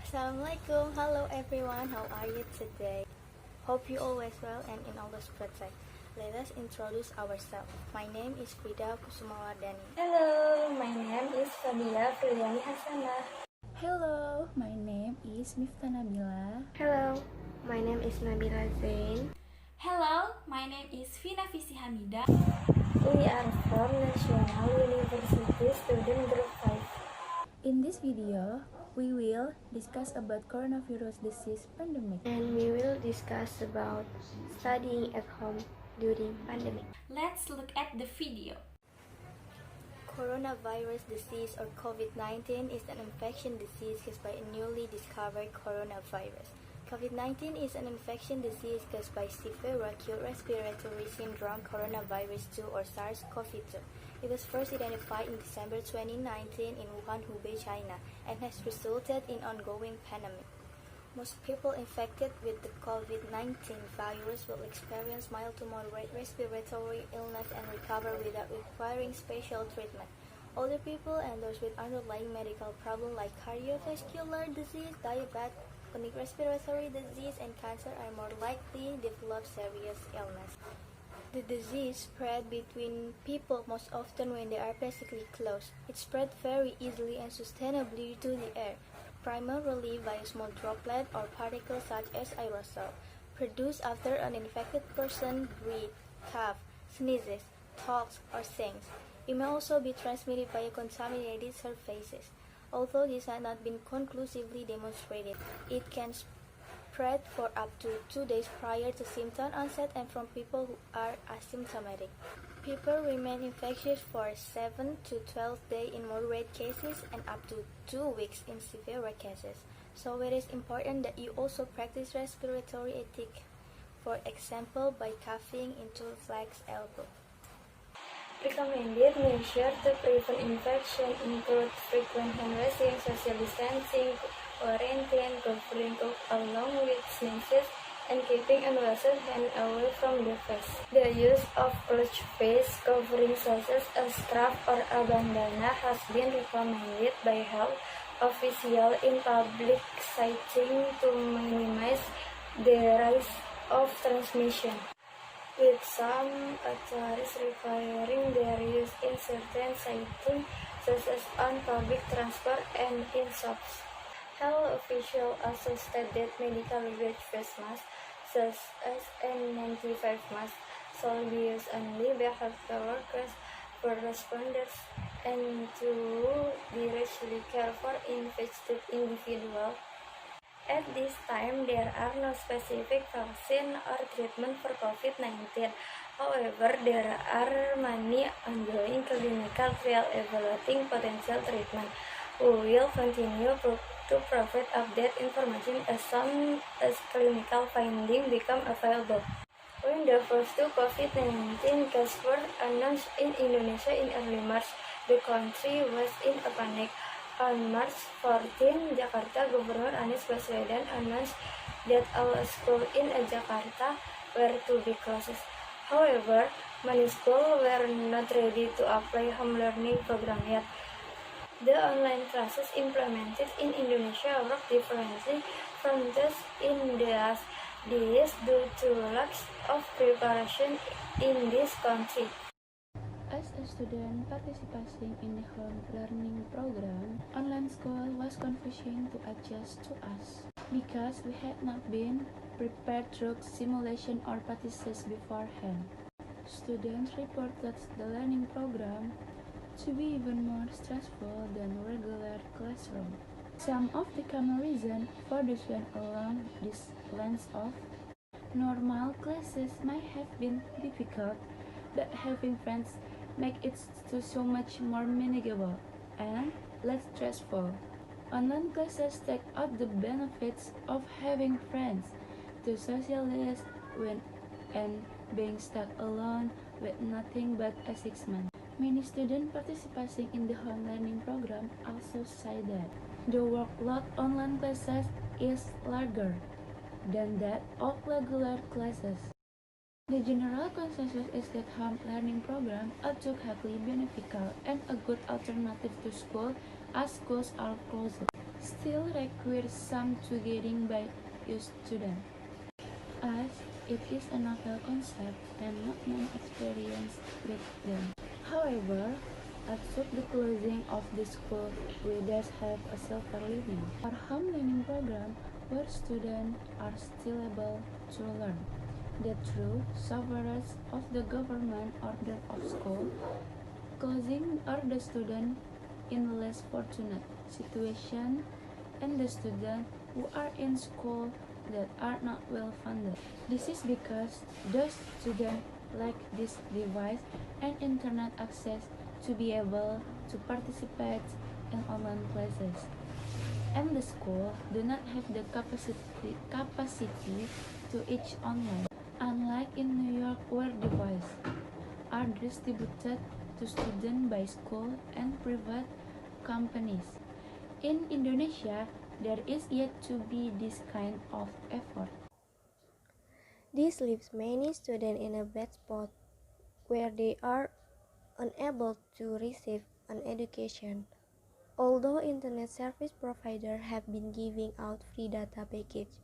Assalamualaikum. Hello everyone. How are you today? Hope you always well and in Allah's protect. Let us introduce ourselves. My name is Frida Kusumawardani. Hello, my name is Fadila Friani Hasanah. Hello, my name is Miftah Nabila. Hello, my name is Nabila Zain. Hello, my name is Vina Visi Hamida. We are from National University Student Group 5. In this video, we will discuss about coronavirus disease pandemic. And we will discuss about studying at home during pandemic. Let's look at the video. Coronavirus disease or COVID-19 is an infection disease caused by a newly discovered coronavirus. COVID-19 is an infection disease caused by severe acute respiratory syndrome coronavirus 2 or SARS-CoV-2. It was first identified in December 2019 in Wuhan, Hubei, China, and has resulted in ongoing pandemic. Most people infected with the COVID-19 virus will experience mild to moderate respiratory illness and recover without requiring special treatment. Older people and those with underlying medical problems like cardiovascular disease, diabetes, chronic respiratory disease, and cancer are more likely to develop serious illness. The disease spread between people most often when they are physically close. It spread very easily and sustainably to the air, primarily by a small droplet or particle such as aerosol, produced after an infected person breathes, coughs, sneezes, talks, or sings. It may also be transmitted by contaminated surfaces. Although this has not been conclusively demonstrated, it can spread for up to 2 days prior to symptom onset and from people who are asymptomatic. People remain infectious for 7 to 12 days in moderate cases and up to 2 weeks in severe cases. So it is important that you also practice respiratory etiquette, for example by coughing into flex elbow. Recommended measures to prevent infection include frequent hand washing, social distancing, quarantine, covering cough along with sneezes, and keeping unwashed hands away from the face. The use of cloth face covering such as a scarf or a bandana has been recommended by health officials in public settings to minimize the risk of transmission, with some authorities requiring their use in certain settings such as on public transport and in shops. Health officials also stated that medical-grade face masks, such as N95 masks, shall be used only by healthcare workers, first responders, and to directly care for infected individuals. At this time, there are no specific vaccine or treatment for COVID-19. However, there are many ongoing clinical trials evaluating potential treatment. We will continue to provide update information as soon as clinical findings become available. When the first two COVID-19 cases were announced in Indonesia in early March, the country was in a panic. On March 14, Jakarta Governor Anies Baswedan announced that all schools in Jakarta were to be closed. However, many schools were not ready to apply home learning program yet. The online classes implemented in Indonesia work differently from those in the US. This due to lack of preparation in this country. As a student participating in the home learning program, online school was confusing to adjust to us because we had not been prepared through simulation or practices beforehand. Students reported the learning program to be even more stressful than regular classroom. Some of the common reasons for this went along this lines of normal classes might have been difficult, but having friends make it so much more manageable and less stressful. Online classes take out the benefits of having friends to socialize when and being stuck alone with nothing but assessment. Many students participating in the home learning program also say that the workload online classes is larger than that of regular classes. The general consensus is that home learning programs are highly beneficial and a good alternative to school as schools are closed. still requires some tweaking by your student, as it is a novel concept and not many experience with them. However, after the closing of the school, we thus have a silver lining. Our home learning program where students are still able to learn. The true sufferers of the government order of school closing are the students in less fortunate situation and the students who are in school that are not well funded. This is because those students lack this device and internet access to be able to participate in online classes. And the school do not have the capacity to teach online. Unlike in New York where devices are distributed to students by school and private companies. In Indonesia, there is yet to be this kind of effort. This leaves many students in a bad spot where they are unable to receive an education. Although internet service providers have been giving out free data packages,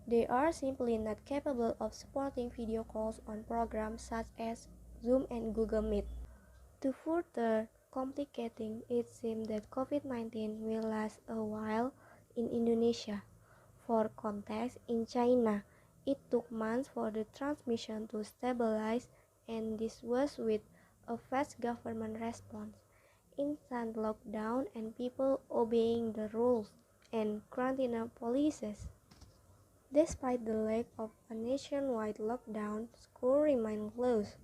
they are simply not capable of supporting video calls on programs such as Zoom and Google Meet. To further complicating, it seems that COVID-19 will last a while in Indonesia. For context, in China, it took months for the transmission to stabilize, and this was with a fast government response, instant lockdown, and people obeying the rules and quarantine policies. Despite the lack of a nationwide lockdown, schools remain closed,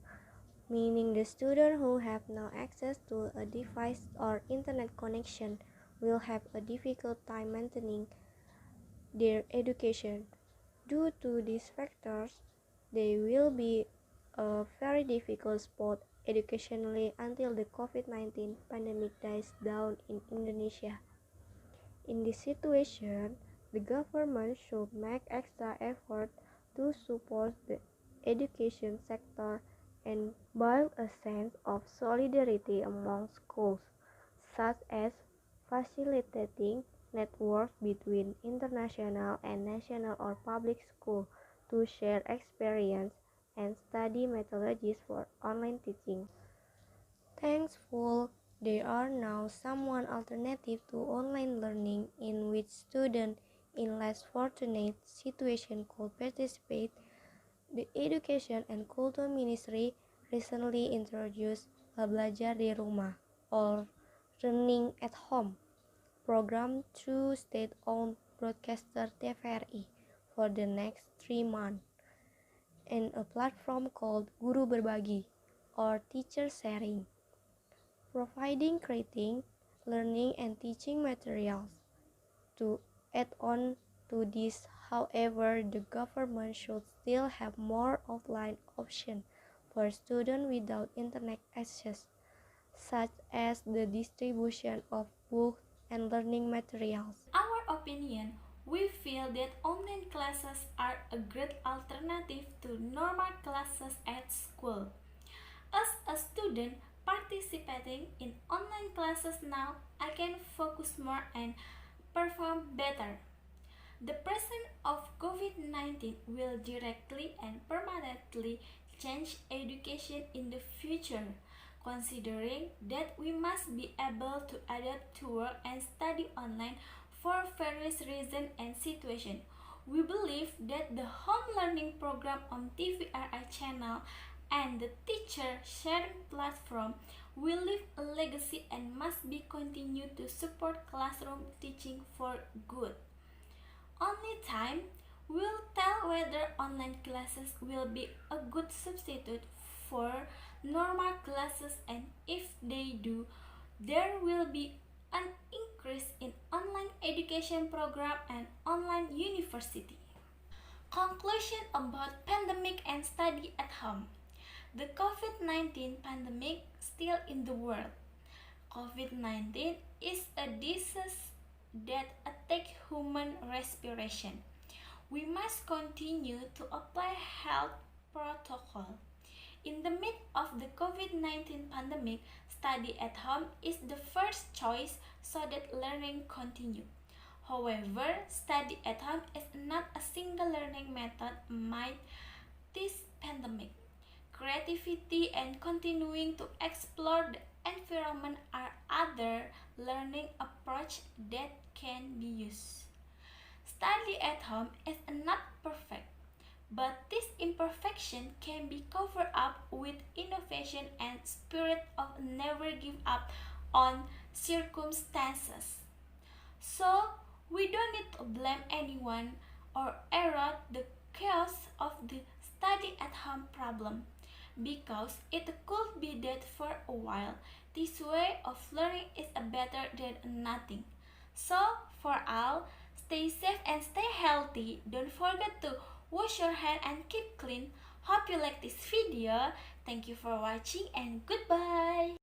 meaning the students who have no access to a device or internet connection will have a difficult time maintaining their education. Due to these factors, they will be a very difficult spot educationally until the COVID-19 pandemic dies down in Indonesia. In this situation, the government should make extra effort to support the education sector and build a sense of solidarity among schools, such as facilitating networks between international and national or public schools to share experience and study methodologies for online teaching. Thankful, there are now some alternative to online learning in which students in less fortunate situations could participate. The Education and Culture Ministry recently introduced a Belajar di Rumah or Learning at Home program through state-owned broadcaster TVRI for the next 3 months, and a platform called Guru Berbagi or Teacher Sharing, providing creating, learning, and teaching materials. To add on to this, however, the government should still have more offline options for students without internet access, such as the distribution of books and learning materials. In our opinion, we feel that online classes are a great alternative to normal classes at school. As a student participating in online classes now, I can focus more and perform better. The presence of COVID-19 will directly and permanently change education in the future, considering that we must be able to adapt to work and study online for various reasons and situations. We believe that the home learning program on TVRI channel and the teacher sharing platform will leave a legacy and must be continued to support classroom teaching for good. Only time will tell whether online classes will be a good substitute for normal classes, and if they do, there will be an increase in online education program and online university. Conclusion about pandemic and study at home. The COVID-19 pandemic still in the world. COVID-19 is a disease that attacks human respiration. We must continue to apply health protocol. In the midst of the COVID-19 pandemic, study at home is the first choice so that learning continue. However, study at home is not a single learning method amid this pandemic. Creativity and continuing to explore the environment are other learning approach that can be used. Study at home is not perfect, but this imperfection can be covered up with innovation and spirit of never give up on circumstances. So, we don't need to blame anyone or erode the chaos of the study at home problem because it could be that for a while. This way of learning is better than nothing. So, for all, stay safe and stay healthy. Don't forget to wash your hand and keep clean. Hope you like this video. Thank you for watching and goodbye.